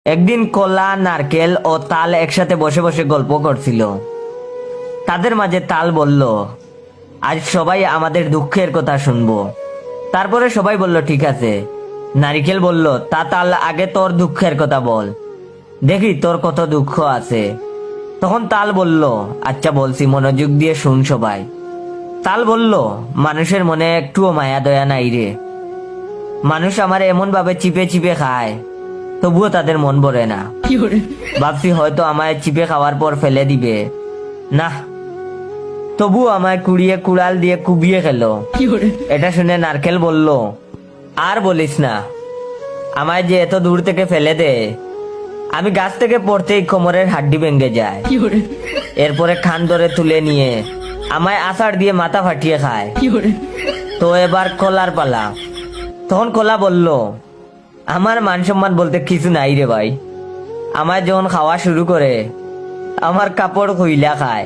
একদিন কলা, নারকেল ও তাল একসাথে বসে বসে গল্প করছিল। তাদের মাঝে তাল বলল, আজ সবাই আমাদের দুঃখের কথা শুনবো। তারপরে সবাই বলল ঠিক আছে। নারিকেল বলল, তা তাল আগে তোর দুঃখের কথা বল, দেখি তোর কত দুঃখ আছে। তখন তাল বলল, আচ্ছা বলছি, মনোযোগ দিয়ে শুন সবাই। তাল বলল, মানুষের মনে একটুও মায়া দয়া নাই রে। মানুষ আমার এমন ভাবে চিপে চিপে খায়, তবুও তাদের মন ভরে না। ভাবছি হয়তো আমায় চিপে খাওয়ার পর ফেলে দিবে, না, তবুও আমায় কুড়িয়ে কুড়াল দিয়ে কুবিয়ে খেলো। এটা শুনে নারকেল বলল, আর বলিস না, আমায় যে এত দূর থেকে ফেলে দে, আমি গাছ থেকে পড়তেই কোমরের হাড্ডি ভেঙে যায়। এরপরে খান ধরে তুলে নিয়ে আমায় আষাঢ় দিয়ে মাথা ফাটিয়ে খায়। তো এবার কলার পালা। তখন কলা বলল, আমার মান সম্মান বলতে কিছু নাই রে ভাই। আমায় যখন খাওয়া শুরু করে, আমার কাপড় খুইলা খায়।